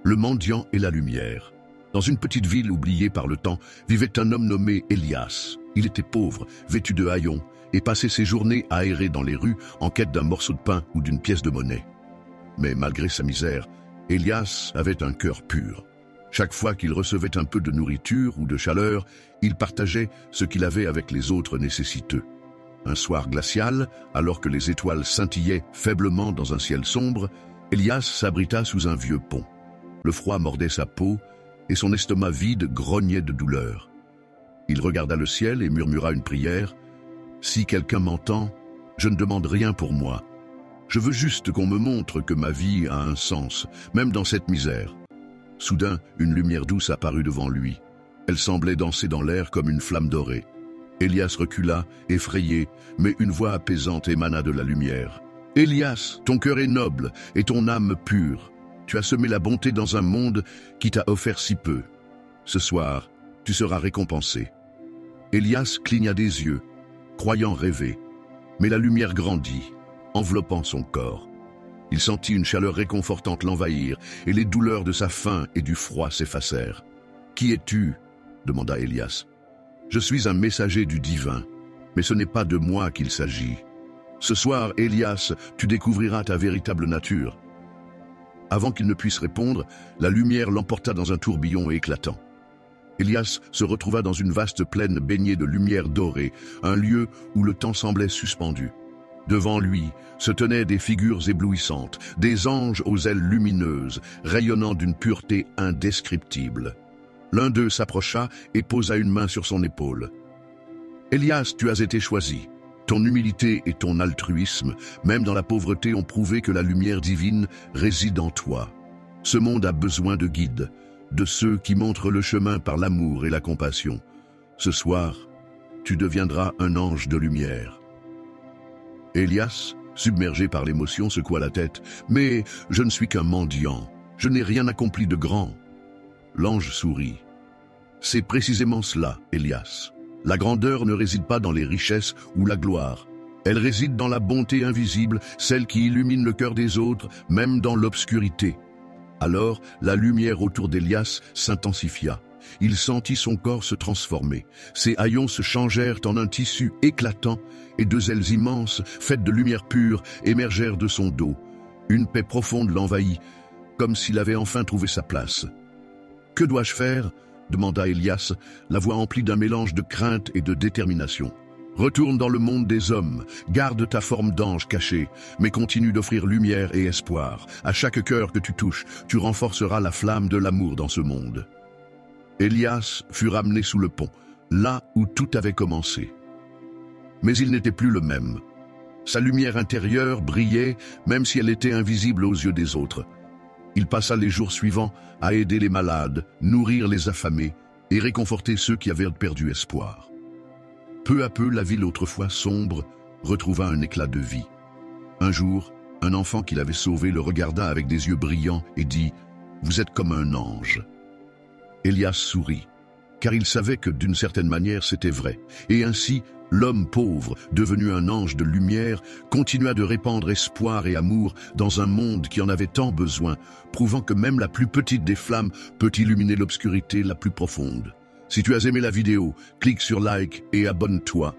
Le mendiant et la lumière. Dans une petite ville oubliée par le temps, vivait un homme nommé Elias. Il était pauvre, vêtu de haillons, et passait ses journées à errer dans les rues en quête d'un morceau de pain ou d'une pièce de monnaie. Mais malgré sa misère, Elias avait un cœur pur. Chaque fois qu'il recevait un peu de nourriture ou de chaleur, il partageait ce qu'il avait avec les autres nécessiteux. Un soir glacial, alors que les étoiles scintillaient faiblement dans un ciel sombre, Elias s'abrita sous un vieux pont. Le froid mordait sa peau et son estomac vide grognait de douleur. Il regarda le ciel et murmura une prière. « Si quelqu'un m'entend, je ne demande rien pour moi. Je veux juste qu'on me montre que ma vie a un sens, même dans cette misère. » Soudain, une lumière douce apparut devant lui. Elle semblait danser dans l'air comme une flamme dorée. Elias recula, effrayé, mais une voix apaisante émana de la lumière. « Elias, ton cœur est noble et ton âme pure. Tu as semé la bonté dans un monde qui t'a offert si peu. Ce soir, tu seras récompensé. » Elias cligna des yeux, croyant rêver, mais la lumière grandit, enveloppant son corps. Il sentit une chaleur réconfortante l'envahir, et les douleurs de sa faim et du froid s'effacèrent. « Qui es-tu » demanda Elias. « Je suis un messager du divin, mais ce n'est pas de moi qu'il s'agit. Ce soir, Elias, tu découvriras ta véritable nature. » Avant qu'il ne puisse répondre, la lumière l'emporta dans un tourbillon éclatant. Elias se retrouva dans une vaste plaine baignée de lumière dorée, un lieu où le temps semblait suspendu. Devant lui se tenaient des figures éblouissantes, des anges aux ailes lumineuses, rayonnant d'une pureté indescriptible. L'un d'eux s'approcha et posa une main sur son épaule. « Elias, tu as été choisi. Ton humilité et ton altruisme, même dans la pauvreté, ont prouvé que la lumière divine réside en toi. Ce monde a besoin de guides, de ceux qui montrent le chemin par l'amour et la compassion. Ce soir, tu deviendras un ange de lumière. » Elias, submergé par l'émotion, secoua la tête. « Mais je ne suis qu'un mendiant. Je n'ai rien accompli de grand. » L'ange sourit. « C'est précisément cela, Elias. La grandeur ne réside pas dans les richesses ou la gloire. Elle réside dans la bonté invisible, celle qui illumine le cœur des autres, même dans l'obscurité. » Alors, la lumière autour d'Elias s'intensifia. Il sentit son corps se transformer. Ses haillons se changèrent en un tissu éclatant et deux ailes immenses, faites de lumière pure, émergèrent de son dos. Une paix profonde l'envahit, comme s'il avait enfin trouvé sa place. « Que dois-je faire ?» demanda Elias, la voix emplie d'un mélange de crainte et de détermination. « Retourne dans le monde des hommes, garde ta forme d'ange caché, mais continue d'offrir lumière et espoir. À chaque cœur que tu touches, tu renforceras la flamme de l'amour dans ce monde. » Elias fut ramené sous le pont, là où tout avait commencé. Mais il n'était plus le même. Sa lumière intérieure brillait, même si elle était invisible aux yeux des autres. Il passa les jours suivants à aider les malades, nourrir les affamés et réconforter ceux qui avaient perdu espoir. Peu à peu, la ville autrefois sombre retrouva un éclat de vie. Un jour, un enfant qu'il avait sauvé le regarda avec des yeux brillants et dit « Vous êtes comme un ange ». Elias sourit, car il savait que d'une certaine manière c'était vrai, et ainsi l'homme pauvre, devenu un ange de lumière, continua de répandre espoir et amour dans un monde qui en avait tant besoin, prouvant que même la plus petite des flammes peut illuminer l'obscurité la plus profonde. Si tu as aimé la vidéo, clique sur like et abonne-toi.